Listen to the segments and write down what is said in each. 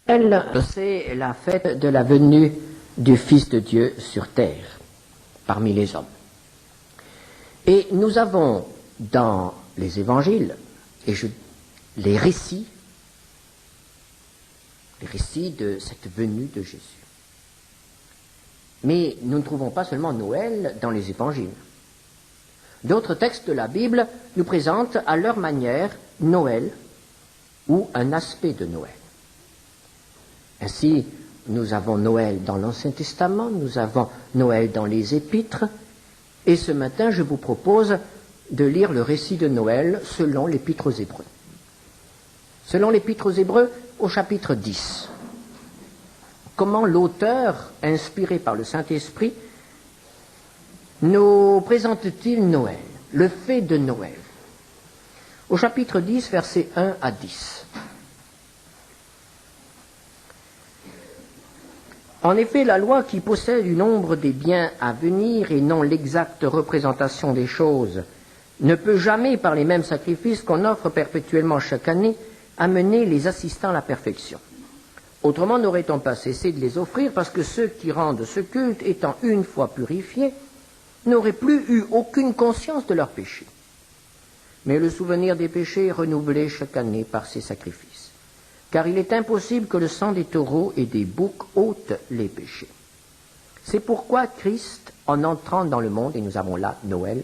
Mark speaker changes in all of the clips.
Speaker 1: C'est la fête de la venue du Fils de Dieu sur terre, parmi les hommes. Et nous avons dans les évangiles les récits de cette venue de Jésus. Mais nous ne trouvons pas seulement Noël dans les évangiles. D'autres textes de la Bible nous présentent à leur manière Noël ou un aspect de Noël. Ainsi, nous avons Noël dans l'Ancien Testament, nous avons Noël dans les Épîtres, et ce matin, je vous propose de lire le récit de Noël selon l'Épître aux Hébreux. Selon l'Épître aux Hébreux, au chapitre 10. Comment l'auteur, inspiré par le Saint-Esprit, nous présente-t-il Noël, le fait de Noël? Au chapitre 10, versets 1 à 10. En effet, la loi qui possède du nombre des biens à venir et non l'exacte représentation des choses ne peut jamais, par les mêmes sacrifices qu'on offre perpétuellement chaque année, amener les assistants à la perfection. Autrement, n'aurait-on pas cessé de les offrir parce que ceux qui rendent ce culte, étant une fois purifiés, n'auraient plus eu aucune conscience de leurs péchés. Mais le souvenir des péchés est renouvelé chaque année par ces sacrifices. Car il est impossible que le sang des taureaux et des boucs ôte les péchés. C'est pourquoi Christ, en entrant dans le monde, et nous avons là Noël,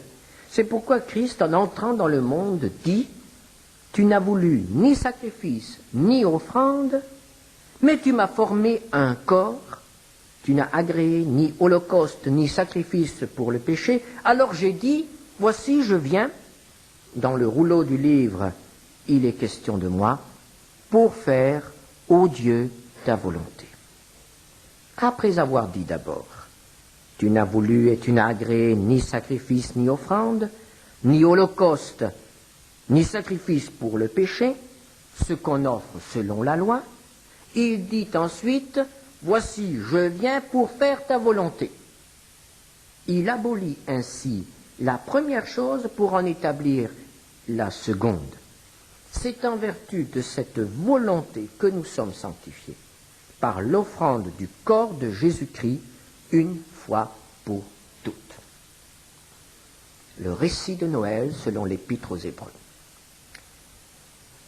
Speaker 1: c'est pourquoi Christ, en entrant dans le monde, dit « Tu n'as voulu ni sacrifice, ni offrande, mais tu m'as formé un corps, tu n'as agréé ni holocauste, ni sacrifice pour le péché, alors j'ai dit, voici je viens, dans le rouleau du livre, il est question de moi, pour faire, ô Dieu, ta volonté. » Après avoir dit d'abord, tu n'as voulu et tu n'as agréé ni sacrifice ni offrande, ni holocauste, ni sacrifice pour le péché, ce qu'on offre selon la loi, il dit ensuite, voici, je viens pour faire ta volonté. Il abolit ainsi la première chose pour en établir la seconde. C'est en vertu de cette volonté que nous sommes sanctifiés, par l'offrande du corps de Jésus-Christ, une fois pour toutes. Le récit de Noël selon l'Épître aux Hébreux.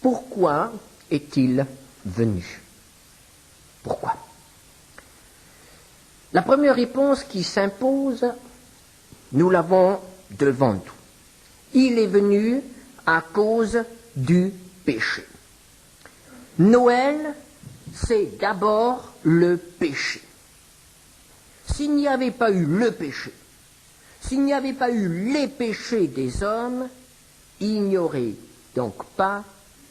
Speaker 1: Pourquoi est-il venu? Pourquoi? La première réponse qui s'impose, nous l'avons devant nous. Il est venu à cause du péché. Noël, c'est d'abord le péché. S'il n'y avait pas eu le péché, s'il n'y avait pas eu les péchés des hommes, il n'y aurait donc pas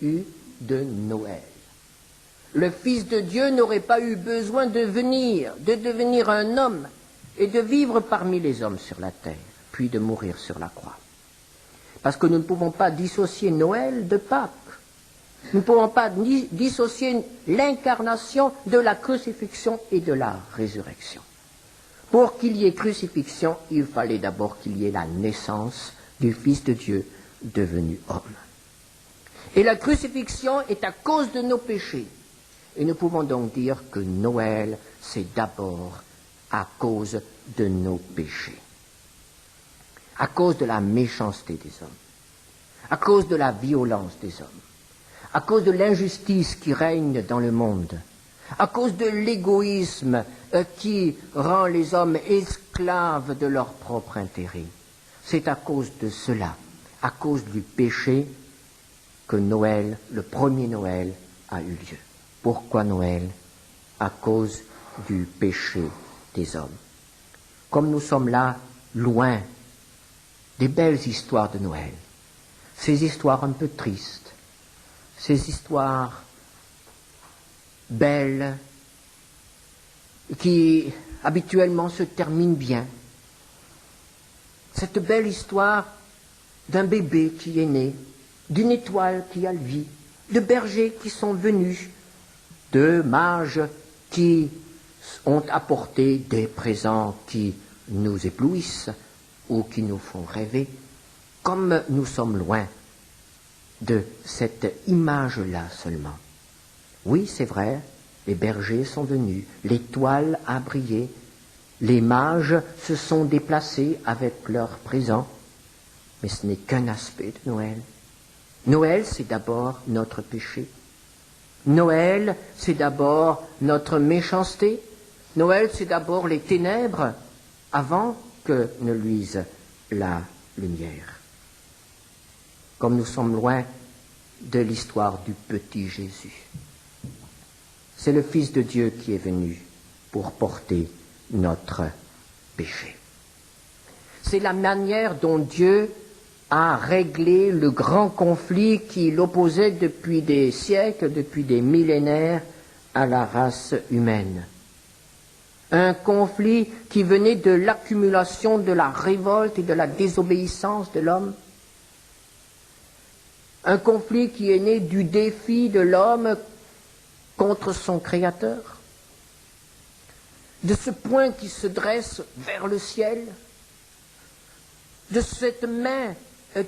Speaker 1: eu de Noël. Le Fils de Dieu n'aurait pas eu besoin de devenir un homme et de vivre parmi les hommes sur la terre, puis de mourir sur la croix. Parce que nous ne pouvons pas dissocier Noël de Pâques. Nous ne pouvons pas dissocier l'incarnation de la crucifixion et de la résurrection. Pour qu'il y ait crucifixion, il fallait d'abord qu'il y ait la naissance du Fils de Dieu devenu homme. Et la crucifixion est à cause de nos péchés. Et nous pouvons donc dire que Noël, c'est d'abord à cause de nos péchés. À cause de la méchanceté des hommes, à cause de la violence des hommes, à cause de l'injustice qui règne dans le monde, à cause de l'égoïsme qui rend les hommes esclaves de leur propre intérêt. C'est à cause de cela, à cause du péché, que Noël, le premier Noël, a eu lieu. Pourquoi Noël? À cause du péché des hommes. Comme nous sommes là, loin des belles histoires de Noël, ces histoires un peu tristes, ces histoires belles qui habituellement se terminent bien. Cette belle histoire d'un bébé qui est né, d'une étoile qui a le vie, de bergers qui sont venus, de mages qui ont apporté des présents qui nous éblouissent, ou qui nous font rêver, comme nous sommes loin de cette image-là seulement. Oui, c'est vrai, Les bergers sont venus, l'étoile a brillé, les mages se sont déplacés avec leurs présents, mais ce n'est qu'un aspect de Noël. Noël, c'est d'abord notre péché. Noël, c'est d'abord notre méchanceté. Noël, c'est d'abord les ténèbres avant que ne luise la lumière. Comme nous sommes loin de l'histoire du petit Jésus. C'est le Fils de Dieu qui est venu pour porter notre péché. C'est la manière dont Dieu a réglé le grand conflit qui l'opposait depuis des siècles, depuis des millénaires à la race humaine. Un conflit qui venait de l'accumulation de la révolte et de la désobéissance de l'homme. Un conflit qui est né du défi de l'homme contre son Créateur, de ce point qui se dresse vers le ciel, de cette main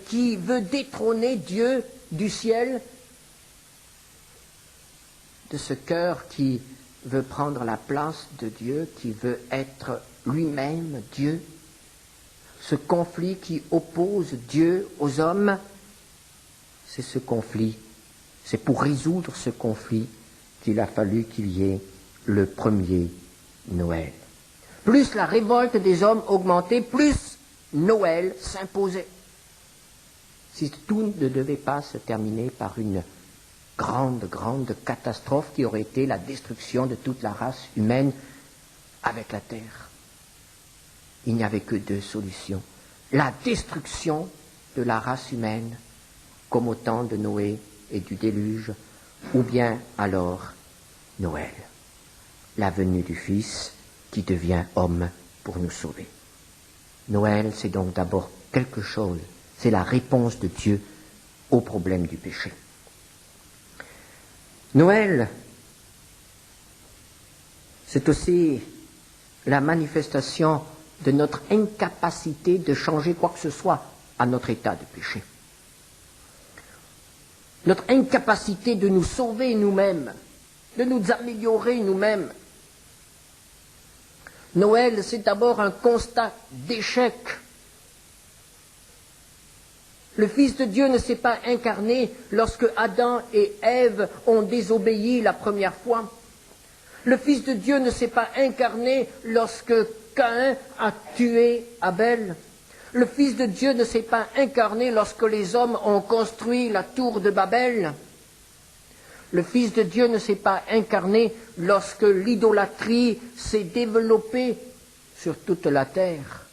Speaker 1: qui veut détrôner Dieu du ciel, de ce cœur qui veut prendre la place de Dieu, qui veut être lui-même Dieu, ce conflit qui oppose Dieu aux hommes, c'est ce conflit, c'est pour résoudre ce conflit qu'il a fallu qu'il y ait le premier Noël. Plus la révolte des hommes augmentait, plus Noël s'imposait. Si tout ne devait pas se terminer par une grande catastrophe qui aurait été la destruction de toute la race humaine avec la terre. Il n'y avait que deux solutions. La destruction de la race humaine, comme au temps de Noé et du déluge, ou bien alors Noël, la venue du Fils qui devient homme pour nous sauver. Noël, c'est donc d'abord quelque chose, c'est la réponse de Dieu au problème du péché. Noël, c'est aussi la manifestation de notre incapacité de changer quoi que ce soit à notre état de péché. Notre incapacité de nous sauver nous-mêmes, de nous améliorer nous-mêmes. Noël, c'est d'abord un constat d'échec. Le Fils de Dieu ne s'est pas incarné lorsque Adam et Ève ont désobéi la première fois. Le Fils de Dieu ne s'est pas incarné lorsque Caïn a tué Abel. Le Fils de Dieu ne s'est pas incarné lorsque les hommes ont construit la tour de Babel. Le Fils de Dieu ne s'est pas incarné lorsque l'idolâtrie s'est développée sur toute la terre.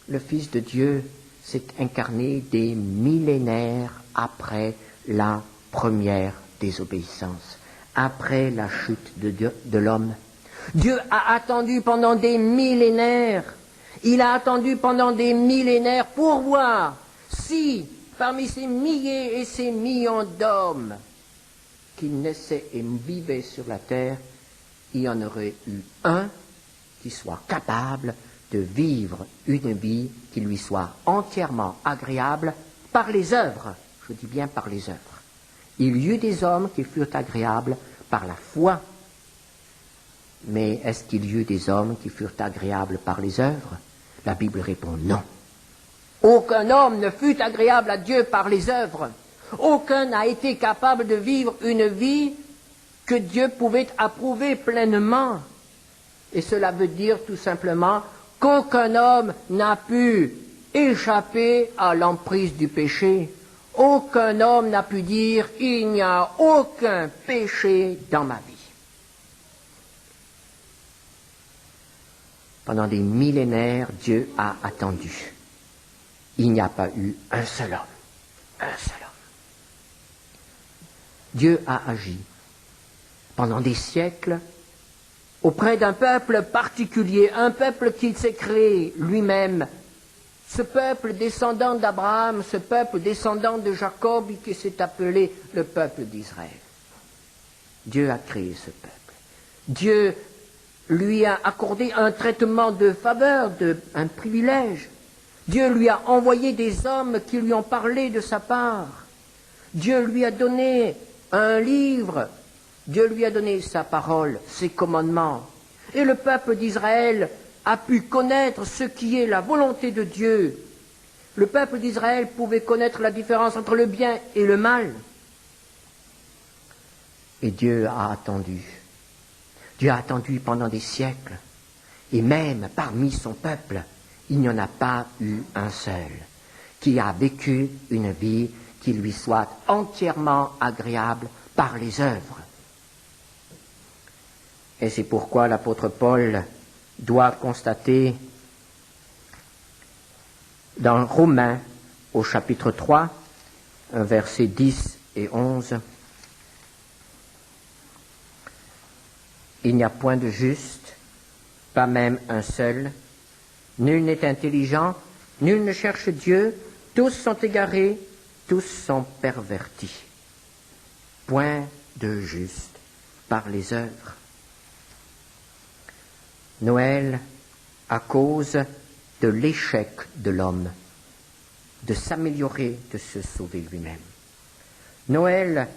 Speaker 1: Le Fils de Dieu s'est incarné des millénaires après la première désobéissance, après la chute de l'homme. Dieu a attendu pendant des millénaires. Il a attendu pendant des millénaires pour voir si, parmi ces milliers et ces millions d'hommes qui naissaient et vivaient sur la terre, il y en aurait eu un qui soit capable de vivre une vie qui lui soit entièrement agréable par les œuvres. Je dis bien par les œuvres. Il y eut des hommes qui furent agréables par la foi. Mais est-ce qu'il y eut des hommes qui furent agréables par les œuvres? La Bible répond non. Aucun homme ne fut agréable à Dieu par les œuvres. Aucun n'a été capable de vivre une vie que Dieu pouvait approuver pleinement. Et cela veut dire tout simplement qu'aucun homme n'a pu échapper à l'emprise du péché. Aucun homme n'a pu dire « il n'y a aucun péché dans ma vie ». Pendant des millénaires, Dieu a attendu. Il n'y a pas eu un seul homme. Un seul homme. Dieu a agi pendant des siècles auprès d'un peuple particulier, un peuple qu'il s'est créé lui-même. Ce peuple descendant d'Abraham, ce peuple descendant de Jacob qui s'est appelé le peuple d'Israël. Dieu a créé ce peuple. Dieu lui a accordé un traitement de faveur, un privilège. Dieu lui a envoyé des hommes qui lui ont parlé de sa part. Dieu lui a donné un livre Dieu lui a donné sa parole, ses commandements. Et le peuple d'Israël a pu connaître ce qui est la volonté de Dieu. Le peuple d'Israël pouvait connaître la différence entre le bien et le mal. Et Dieu a attendu. Dieu a attendu pendant des siècles. Et même parmi son peuple, il n'y en a pas eu un seul qui a vécu une vie qui lui soit entièrement agréable par les œuvres. Et c'est pourquoi l'apôtre Paul doit constater dans Romains au chapitre 3, versets 10 et 11, il n'y a point de juste, pas même un seul, nul n'est intelligent, nul ne cherche Dieu, tous sont égarés, tous sont pervertis. Point de juste par les œuvres. Noël, à cause de l'échec de l'homme, de s'améliorer, de se sauver lui-même. Noël,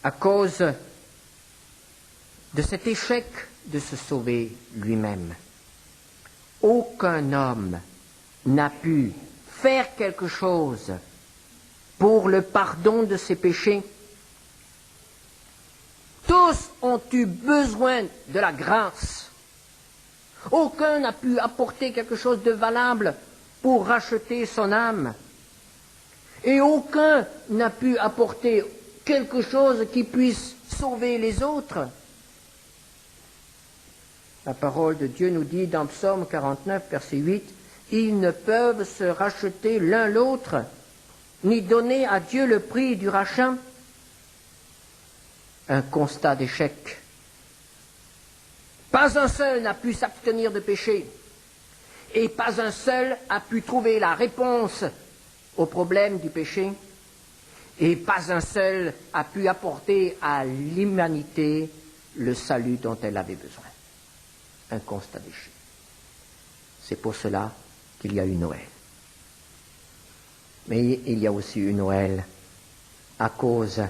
Speaker 1: à cause de cet échec de se sauver lui-même. Aucun homme n'a pu faire quelque chose pour le pardon de ses péchés. Tous ont eu besoin de la grâce. Aucun n'a pu apporter quelque chose de valable pour racheter son âme. Et aucun n'a pu apporter quelque chose qui puisse sauver les autres. La parole de Dieu nous dit dans Psaume 49, verset 8, « Ils ne peuvent se racheter l'un l'autre, ni donner à Dieu le prix du rachat. » Un constat d'échec. Pas un seul n'a pu s'abstenir de péché. Et pas un seul a pu trouver la réponse au problème du péché. Et pas un seul a pu apporter à l'humanité le salut dont elle avait besoin. Un constat d'échec. C'est pour cela qu'il y a eu Noël. Mais il y a aussi eu Noël à cause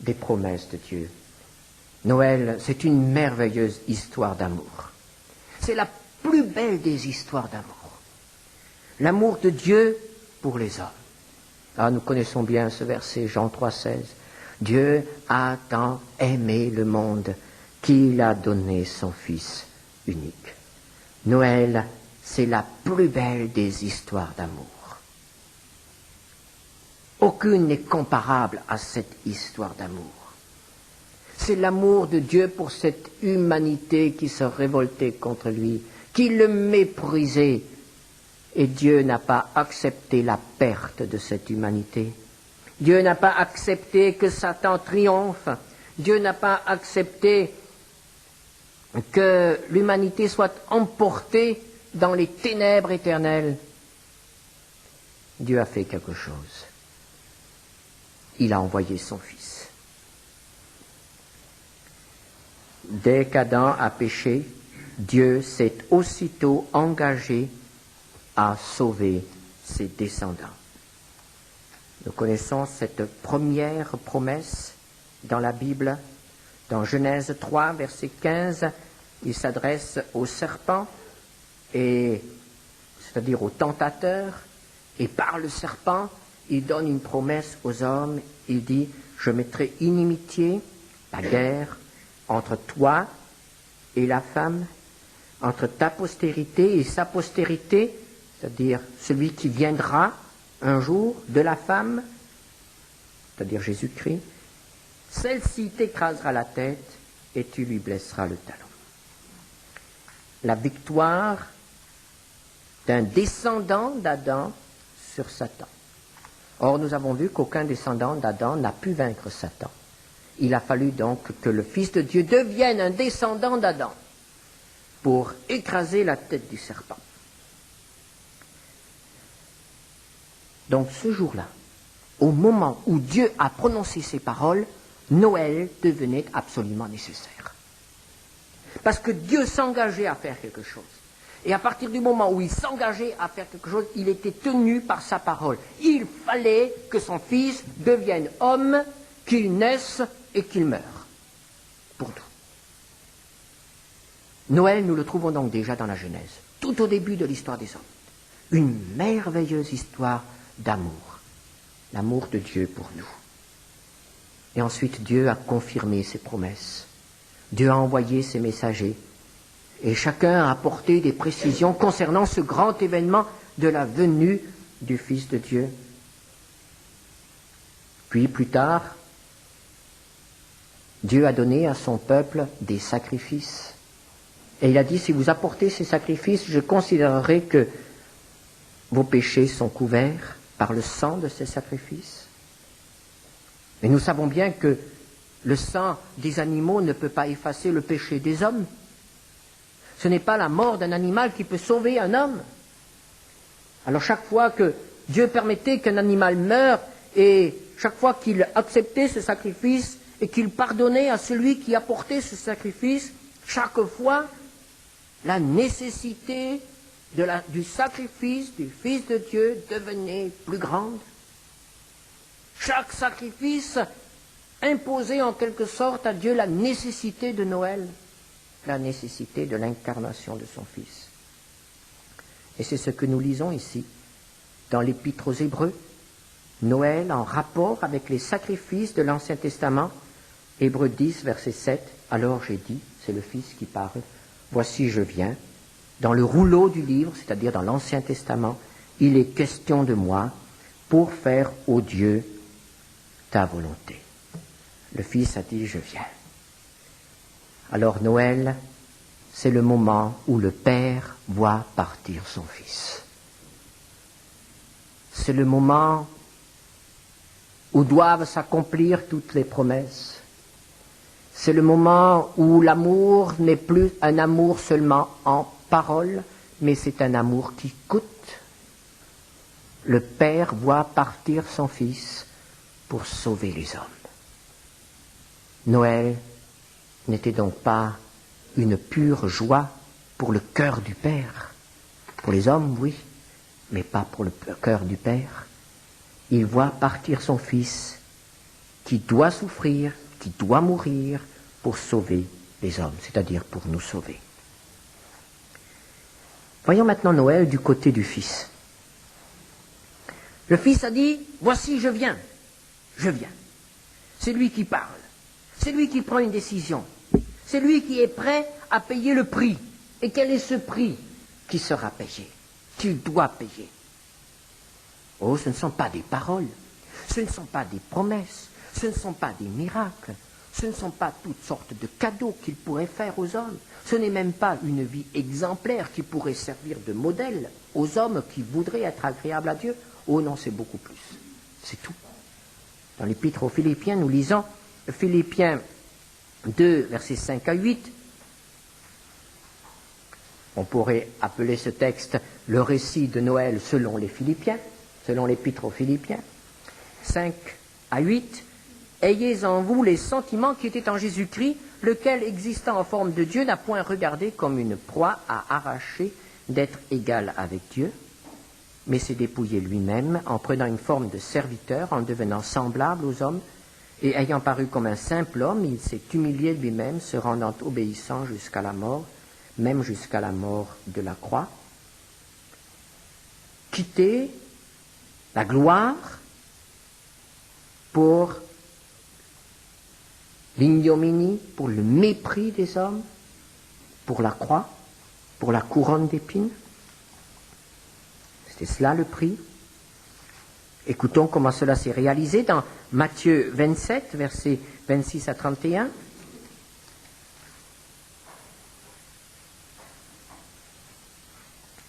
Speaker 1: des promesses de Dieu. Noël, c'est une merveilleuse histoire d'amour. C'est la plus belle des histoires d'amour. L'amour de Dieu pour les hommes. Ah, nous connaissons bien ce verset, Jean 3,16. Dieu a tant aimé le monde qu'il a donné son Fils unique. Noël, c'est la plus belle des histoires d'amour. Aucune n'est comparable à cette histoire d'amour. C'est l'amour de Dieu pour cette humanité qui se révoltait contre lui, qui le méprisait. Et Dieu n'a pas accepté la perte de cette humanité. Dieu n'a pas accepté que Satan triomphe. Dieu n'a pas accepté que l'humanité soit emportée dans les ténèbres éternelles. Dieu a fait quelque chose. Il a envoyé son Fils. Dès qu'Adam a péché, Dieu s'est aussitôt engagé à sauver ses descendants. Nous connaissons cette première promesse dans la Bible. Dans Genèse 3, verset 15, il s'adresse au serpent, c'est-à-dire au tentateur, et par le serpent, il donne une promesse aux hommes. Il dit, je mettrai inimitié, la guerre, entre toi et la femme, entre ta postérité et sa postérité, c'est-à-dire celui qui viendra un jour de la femme, c'est-à-dire Jésus-Christ, celle-ci t'écrasera la tête et tu lui blesseras le talon. La victoire d'un descendant d'Adam sur Satan. Or, nous avons vu qu'aucun descendant d'Adam n'a pu vaincre Satan. Il a fallu donc que le Fils de Dieu devienne un descendant d'Adam pour écraser la tête du serpent. Donc ce jour-là, au moment où Dieu a prononcé ces paroles, Noël devenait absolument nécessaire. Parce que Dieu s'engageait à faire quelque chose. Et à partir du moment où il s'engageait à faire quelque chose, il était tenu par sa parole. Il fallait que son Fils devienne homme, qu'il naisse et qu'il meure. Noël, nous le trouvons donc déjà dans la Genèse, tout au début de l'histoire des hommes. Une merveilleuse histoire d'amour, l'amour de Dieu pour nous. Et ensuite, Dieu a confirmé ses promesses. Dieu a envoyé ses messagers. Et chacun a apporté des précisions concernant ce grand événement de la venue du Fils de Dieu. Puis, plus tard, Dieu a donné à son peuple des sacrifices. Et il a dit, si vous apportez ces sacrifices, je considérerai que vos péchés sont couverts par le sang de ces sacrifices. Et nous savons bien que le sang des animaux ne peut pas effacer le péché des hommes. Ce n'est pas la mort d'un animal qui peut sauver un homme. Alors chaque fois que Dieu permettait qu'un animal meure, et chaque fois qu'il acceptait ce sacrifice et qu'il pardonnait à celui qui apportait ce sacrifice, chaque fois, la nécessité du sacrifice du Fils de Dieu devenait plus grande. Chaque sacrifice imposait en quelque sorte à Dieu la nécessité de Noël, la nécessité de l'incarnation de son Fils. Et c'est ce que nous lisons ici, dans l'Épître aux Hébreux, Noël en rapport avec les sacrifices de l'Ancien Testament, Hébreux 10, verset 7, « Alors j'ai dit, c'est le Fils qui parle, voici je viens. Dans le rouleau du livre, c'est-à-dire dans l'Ancien Testament, il est question de moi pour faire, ô Dieu, ta volonté. » Le Fils a dit, je viens. Alors Noël, c'est le moment où le Père voit partir son Fils. C'est le moment où doivent s'accomplir toutes les promesses. C'est le moment où l'amour n'est plus un amour seulement en parole, mais c'est un amour qui coûte. Le Père voit partir son Fils pour sauver les hommes. Noël n'était donc pas une pure joie pour le cœur du Père. Pour les hommes, oui, mais pas pour le cœur du Père. Il voit partir son Fils qui doit souffrir, qui doit mourir pour sauver les hommes, c'est-à-dire pour nous sauver. Voyons maintenant Noël du côté du Fils. Le Fils a dit, voici je viens, je viens. C'est lui qui parle, c'est lui qui prend une décision, c'est lui qui est prêt à payer le prix. Et quel est ce prix qui sera payé, qu'il doit payer? Oh, ce ne sont pas des paroles, ce ne sont pas des promesses, ce ne sont pas des miracles, ce ne sont pas toutes sortes de cadeaux qu'il pourrait faire aux hommes, ce n'est même pas une vie exemplaire qui pourrait servir de modèle aux hommes qui voudraient être agréables à Dieu. Oh non, c'est beaucoup plus, c'est tout. Dans l'Épître aux Philippiens, nous lisons Philippiens 2, versets 5 à 8. On pourrait appeler ce texte le récit de Noël selon les Philippiens, selon l'Épître aux Philippiens. 5 à 8. Ayez en vous les sentiments qui étaient en Jésus-Christ, lequel, existant en forme de Dieu, n'a point regardé comme une proie à arracher d'être égal avec Dieu, mais s'est dépouillé lui-même en prenant une forme de serviteur, en devenant semblable aux hommes, et ayant paru comme un simple homme, il s'est humilié lui-même, se rendant obéissant jusqu'à la mort, même jusqu'à la mort de la croix. Quitter la gloire pour l'ignominie, pour le mépris des hommes, pour la croix, pour la couronne d'épines. C'était cela le prix. Écoutons comment cela s'est réalisé dans Matthieu 27, versets 26 à 31.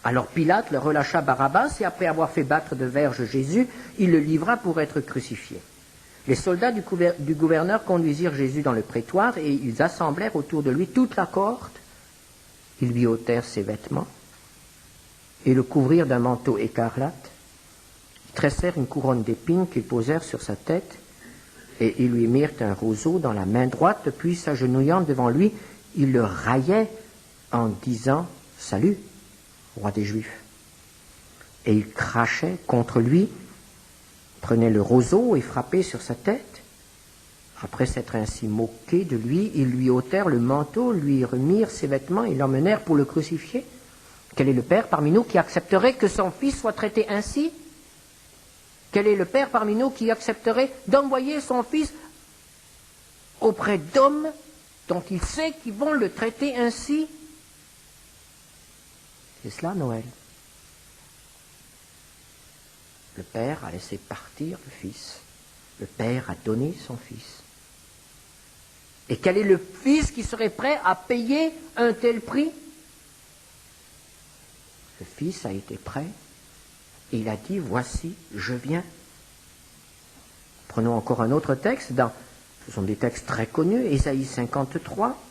Speaker 1: Alors Pilate le relâcha Barabbas et après avoir fait battre de verges Jésus, il le livra pour être crucifié. Les soldats du gouverneur conduisirent Jésus dans le prétoire et ils assemblèrent autour de lui toute la cohorte. Ils lui ôtèrent ses vêtements et le couvrirent d'un manteau écarlate. Ils tressèrent une couronne d'épines qu'ils posèrent sur sa tête et ils lui mirent un roseau dans la main droite, puis s'agenouillant devant lui, ils le raillaient en disant « Salut, roi des Juifs !» Et ils crachaient contre lui, prenaient le roseau et frappaient sur sa tête. Après s'être ainsi moqué de lui, ils lui ôtèrent le manteau, lui remirent ses vêtements et l'emmenèrent pour le crucifier. Quel est le père parmi nous qui accepterait que son fils soit traité ainsi? Quel est le père parmi nous qui accepterait d'envoyer son fils auprès d'hommes dont il sait qu'ils vont le traiter ainsi? C'est cela, Noël. Le père a laissé partir le fils. Le père a donné son fils. Et quel est le fils qui serait prêt à payer un tel prix? Le fils a été prêt et il a dit, voici, je viens. Prenons encore un autre texte, ce sont des textes très connus, Ésaïe 53.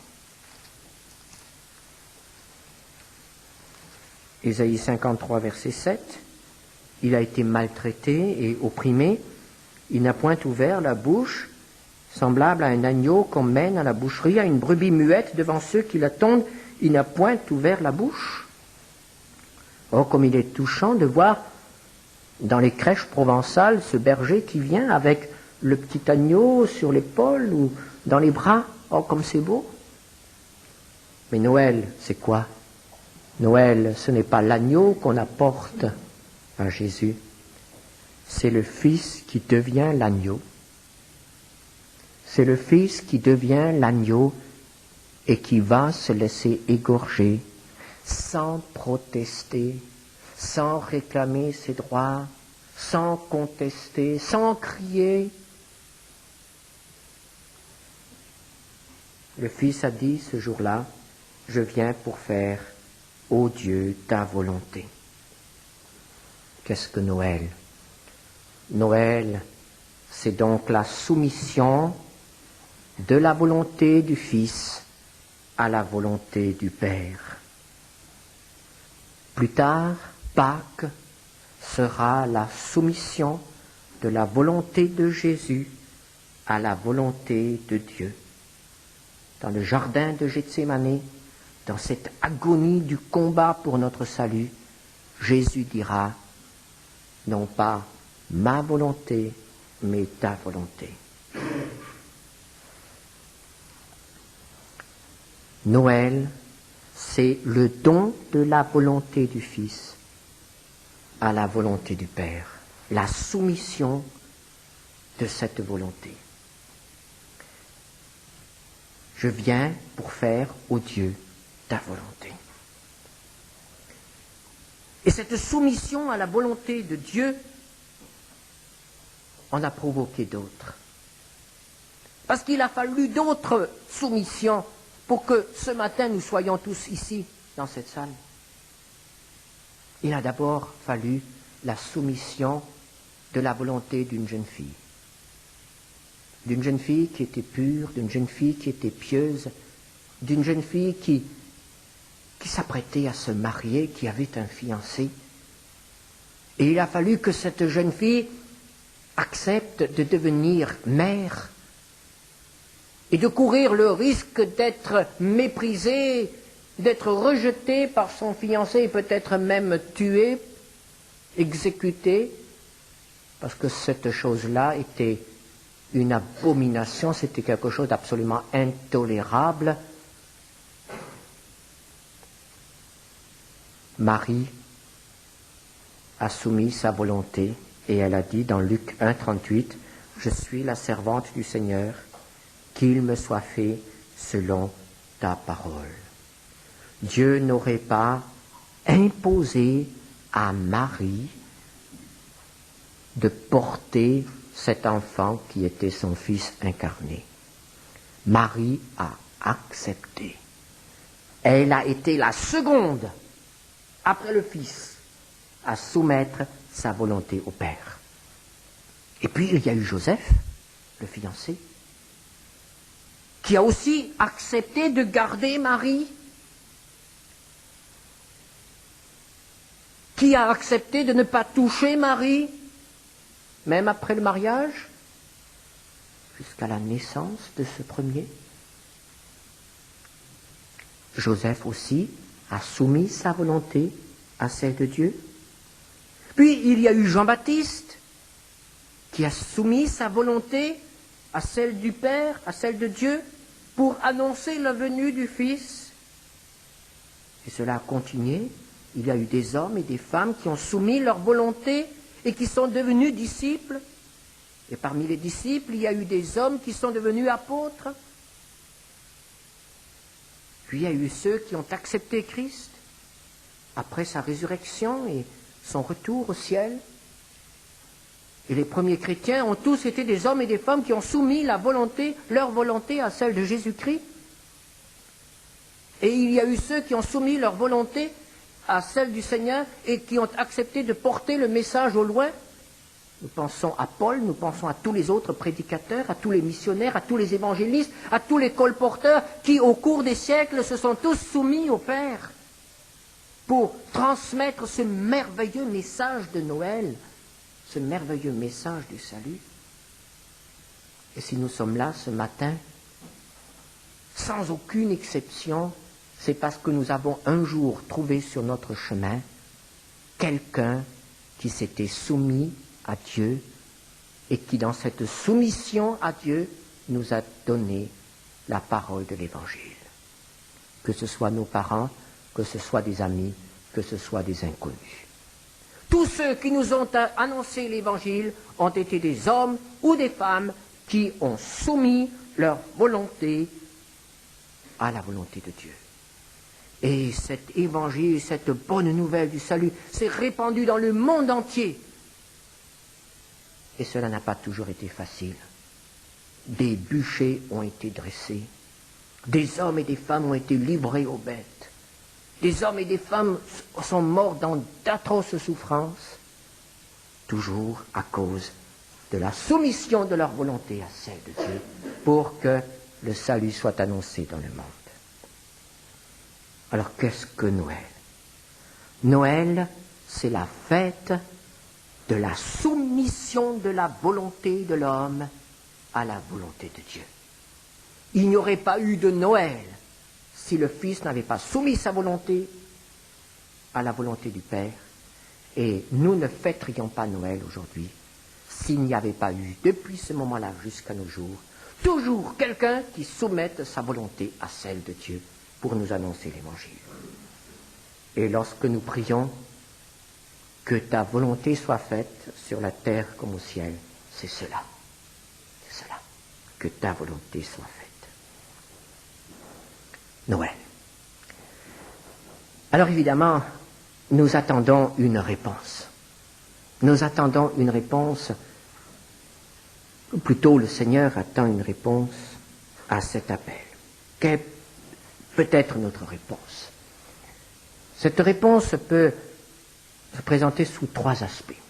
Speaker 1: Ésaïe 53, verset 7. Il a été maltraité et opprimé. Il n'a point ouvert la bouche, semblable à un agneau qu'on mène à la boucherie, à une brebis muette devant ceux qui l'attendent. Il n'a point ouvert la bouche. Oh, comme il est touchant de voir dans les crèches provençales ce berger qui vient avec le petit agneau sur l'épaule ou dans les bras. Oh, comme c'est beau. Mais Noël, c'est quoi? Noël, ce n'est pas l'agneau qu'on apporte à Jésus. C'est le Fils qui devient l'agneau. C'est le Fils qui devient l'agneau et qui va se laisser égorger sans protester, sans réclamer ses droits, sans contester, sans crier. Le Fils a dit ce jour-là, je viens pour faire, ô Dieu, ta volonté. Qu'est-ce que Noël? Noël, c'est donc la soumission de la volonté du Fils à la volonté du Père. Plus tard, Pâques sera la soumission de la volonté de Jésus à la volonté de Dieu. Dans le jardin de Gethsémani, dans cette agonie du combat pour notre salut, Jésus dira, non pas ma volonté, mais ta volonté. Noël, c'est le don de la volonté du Fils à la volonté du Père, la soumission de cette volonté. Je viens pour faire, ô Dieu, ta volonté. Et cette soumission à la volonté de Dieu en a provoqué d'autres. Parce qu'il a fallu d'autres soumissions pour que ce matin nous soyons tous ici, dans cette salle. Il a d'abord fallu la soumission de la volonté d'une jeune fille. D'une jeune fille qui était pure, d'une jeune fille qui était pieuse, d'une jeune fille qui s'apprêtait à se marier, qui avait un fiancé. Et il a fallu que cette jeune fille accepte de devenir mère et de courir le risque d'être méprisée, d'être rejetée par son fiancé et peut-être même tuée, exécutée, parce que cette chose-là était une abomination, c'était quelque chose d'absolument intolérable. Marie a soumis sa volonté et elle a dit dans Luc 1, 38, « Je suis la servante du Seigneur, qu'il me soit fait selon ta parole. » Dieu n'aurait pas imposé à Marie de porter cet enfant qui était son fils incarné. Marie a accepté. Elle a été la seconde, après le Fils, à soumettre sa volonté au Père. Et puis il y a eu Joseph, le fiancé, qui a aussi accepté de garder Marie, qui a accepté de ne pas toucher Marie, même après le mariage, jusqu'à la naissance de ce premier. Joseph aussi a soumis sa volonté à celle de Dieu. Puis il y a eu Jean-Baptiste qui a soumis sa volonté à celle du Père, à celle de Dieu, pour annoncer la venue du Fils. Et cela a continué. Il y a eu des hommes et des femmes qui ont soumis leur volonté et qui sont devenus disciples. Et parmi les disciples, il y a eu des hommes qui sont devenus apôtres. Puis il y a eu ceux qui ont accepté Christ après sa résurrection et son retour au ciel. Et les premiers chrétiens ont tous été des hommes et des femmes qui ont soumis leur volonté à celle de Jésus-Christ. Et il y a eu ceux qui ont soumis leur volonté à celle du Seigneur et qui ont accepté de porter le message au loin. Nous pensons à Paul, nous pensons à tous les autres prédicateurs, à tous les missionnaires, à tous les évangélistes, à tous les colporteurs qui, au cours des siècles, se sont tous soumis au Père pour transmettre ce merveilleux message de Noël, ce merveilleux message du salut. Et si nous sommes là ce matin, sans aucune exception, c'est parce que nous avons un jour trouvé sur notre chemin quelqu'un qui s'était soumis à Dieu et qui, dans cette soumission à Dieu, nous a donné la parole de l'Évangile. Que ce soit nos parents, que ce soit des amis, que ce soit des inconnus. Tous ceux qui nous ont annoncé l'Évangile ont été des hommes ou des femmes qui ont soumis leur volonté à la volonté de Dieu. Et cet Évangile, cette bonne nouvelle du salut s'est répandue dans le monde entier. Et cela n'a pas toujours été facile. Des bûchers ont été dressés. Des hommes et des femmes ont été livrés aux bêtes. Des hommes et des femmes sont morts dans d'atroces souffrances, toujours à cause de la soumission de leur volonté à celle de Dieu, pour que le salut soit annoncé dans le monde. Alors qu'est-ce que Noël? Noël, c'est la fête de la soumission de la volonté de l'homme à la volonté de Dieu. Il n'y aurait pas eu de Noël si le Fils n'avait pas soumis sa volonté à la volonté du Père. Et nous ne fêterions pas Noël aujourd'hui s'il n'y avait pas eu, depuis ce moment-là jusqu'à nos jours, toujours quelqu'un qui soumette sa volonté à celle de Dieu pour nous annoncer l'Évangile. Et lorsque nous prions, que ta volonté soit faite sur la terre comme au ciel, c'est cela. C'est cela. Que ta volonté soit faite. Noël. Alors évidemment, nous attendons une réponse. Nous attendons une réponse, ou plutôt le Seigneur attend une réponse à cet appel. Quelle peut être notre réponse? Cette réponse peut se présenter sous trois aspects.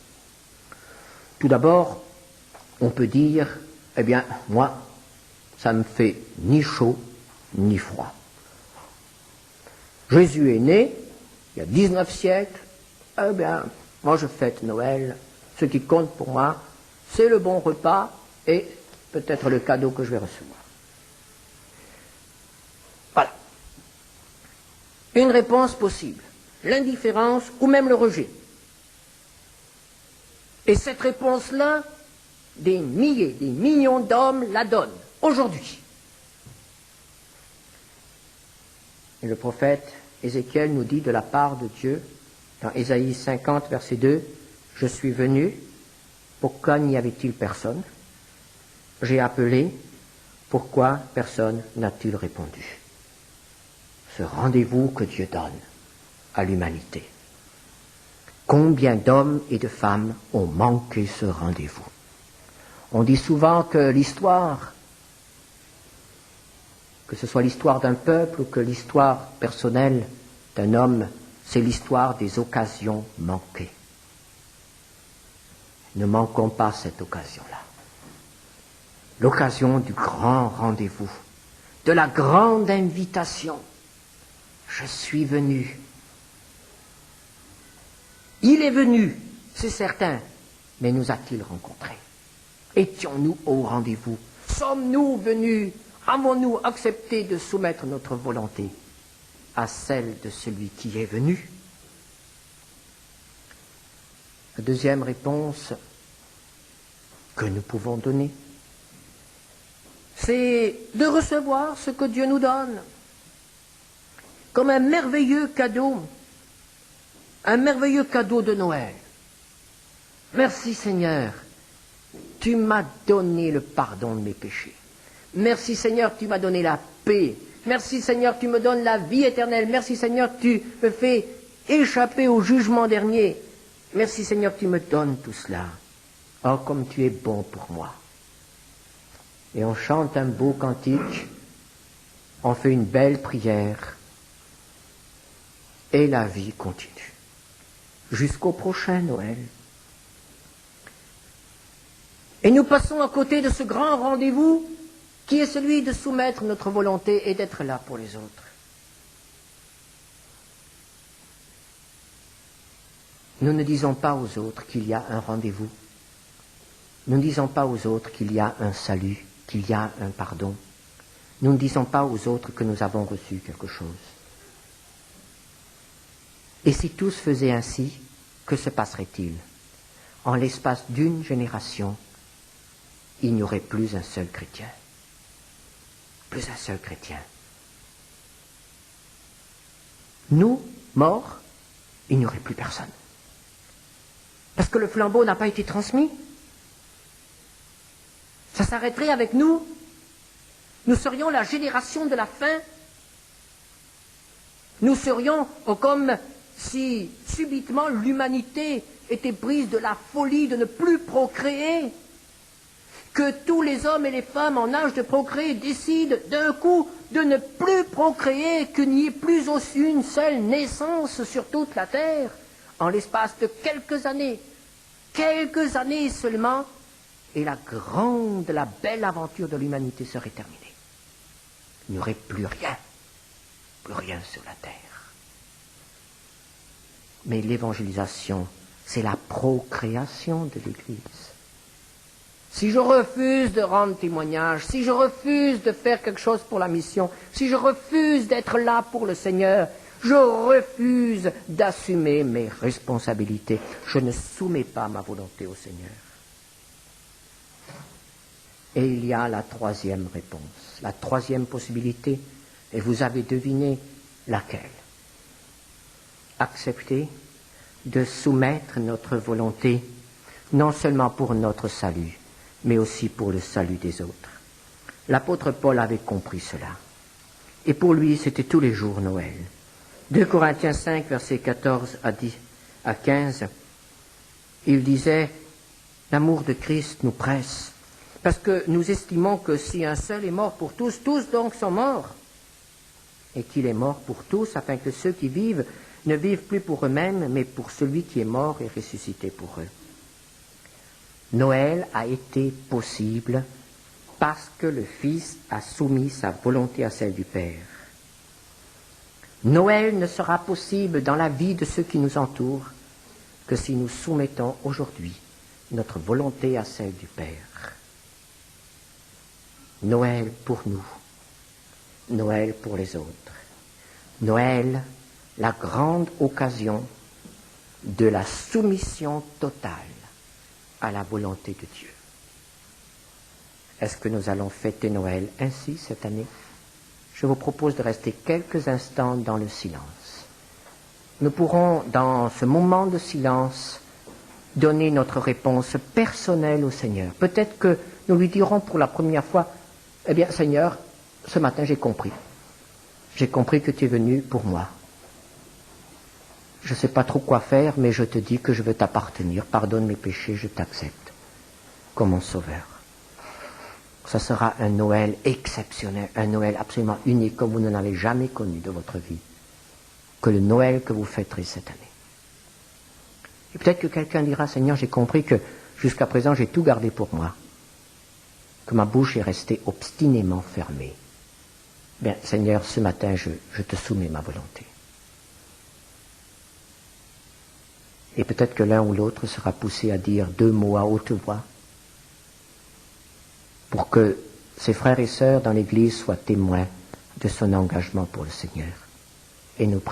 Speaker 1: Tout d'abord, on peut dire, eh bien, moi, ça me fait ni chaud ni froid. Jésus est né, il y a 19 siècles, eh bien, moi je fête Noël, ce qui compte pour moi, c'est le bon repas et peut-être le cadeau que je vais recevoir. Voilà. Une réponse possible, l'indifférence ou même le rejet. Et cette réponse-là, des milliers, des millions d'hommes la donnent aujourd'hui. Et le prophète Ézéchiel nous dit de la part de Dieu, dans Ésaïe 50, verset 2, « Je suis venu, pourquoi n'y avait-il personne? J'ai appelé, pourquoi personne n'a-t-il répondu ?» Ce rendez-vous que Dieu donne à l'humanité. Combien d'hommes et de femmes ont manqué ce rendez-vous? On dit souvent que l'histoire, que ce soit l'histoire d'un peuple ou que l'histoire personnelle d'un homme, c'est l'histoire des occasions manquées. Ne manquons pas cette occasion-là. L'occasion du grand rendez-vous, de la grande invitation. Je suis venu. Il est venu, c'est certain, mais nous a-t-il rencontrés? Étions-nous au rendez-vous? Sommes-nous venus? Avons-nous accepté de soumettre notre volonté à celle de celui qui est venu? La deuxième réponse que nous pouvons donner, c'est de recevoir ce que Dieu nous donne comme un merveilleux cadeau de Noël. Merci Seigneur, tu m'as donné le pardon de mes péchés. Merci Seigneur, tu m'as donné la paix. Merci Seigneur, tu me donnes la vie éternelle. Merci Seigneur, tu me fais échapper au jugement dernier. Merci Seigneur, tu me donnes tout cela. Oh, comme tu es bon pour moi. Et on chante un beau cantique, on fait une belle prière, et la vie continue. Jusqu'au prochain Noël. Et nous passons à côté de ce grand rendez-vous qui est celui de soumettre notre volonté et d'être là pour les autres. Nous ne disons pas aux autres qu'il y a un rendez-vous. Nous ne disons pas aux autres qu'il y a un salut, qu'il y a un pardon. Nous ne disons pas aux autres que nous avons reçu quelque chose. Et si tous faisaient ainsi, que se passerait-il? En l'espace d'une génération, il n'y aurait plus un seul chrétien. Plus un seul chrétien. Nous, morts, il n'y aurait plus personne. Parce que le flambeau n'a pas été transmis. Ça s'arrêterait avec nous. Nous serions la génération de la fin. Nous serions comme si subitement l'humanité était prise de la folie de ne plus procréer. Que tous les hommes et les femmes en âge de procréer décident d'un coup de ne plus procréer, qu'il n'y ait plus une seule naissance sur toute la terre, en l'espace de quelques années seulement, et la grande, la belle aventure de l'humanité serait terminée. Il n'y aurait plus rien sur la terre. Mais l'évangélisation, c'est la procréation de l'Église. Si je refuse de rendre témoignage, si je refuse de faire quelque chose pour la mission, si je refuse d'être là pour le Seigneur, je refuse d'assumer mes responsabilités. Je ne soumets pas ma volonté au Seigneur. Et il y a la troisième réponse, la troisième possibilité, et vous avez deviné laquelle. Accepter de soumettre notre volonté, non seulement pour notre salut, mais aussi pour le salut des autres. L'apôtre Paul avait compris cela. Et pour lui, c'était tous les jours Noël. 2 Corinthiens 5, versets 14 à 15, il disait, l'amour de Christ nous presse, parce que nous estimons que si un seul est mort pour tous, tous donc sont morts, et qu'il est mort pour tous, afin que ceux qui vivent ne vivent plus pour eux-mêmes, mais pour celui qui est mort et ressuscité pour eux. Noël a été possible parce que le Fils a soumis sa volonté à celle du Père. Noël ne sera possible dans la vie de ceux qui nous entourent que si nous soumettons aujourd'hui notre volonté à celle du Père. Noël pour nous, Noël pour les autres. Noël, la grande occasion de la soumission totale à la volonté de Dieu. Est-ce que nous allons fêter Noël ainsi cette année? Je vous propose de rester quelques instants dans le silence. Nous pourrons, dans ce moment de silence, donner notre réponse personnelle au Seigneur. Peut-être que nous lui dirons pour la première fois, « Eh bien, Seigneur, ce matin j'ai compris. J'ai compris que tu es venu pour moi. Je ne sais pas trop quoi faire, mais je te dis que je veux t'appartenir. Pardonne mes péchés, je t'accepte comme mon sauveur. » Ça sera un Noël exceptionnel, un Noël absolument unique, comme vous n'en avez jamais connu de votre vie, que le Noël que vous fêterez cette année. Et peut-être que quelqu'un dira, Seigneur, j'ai compris que jusqu'à présent j'ai tout gardé pour moi, que ma bouche est restée obstinément fermée. Bien, Seigneur, ce matin, je te soumets ma volonté. Et peut-être que l'un ou l'autre sera poussé à dire 2 mots à haute voix pour que ses frères et sœurs dans l'Église soient témoins de son engagement pour le Seigneur. Et nous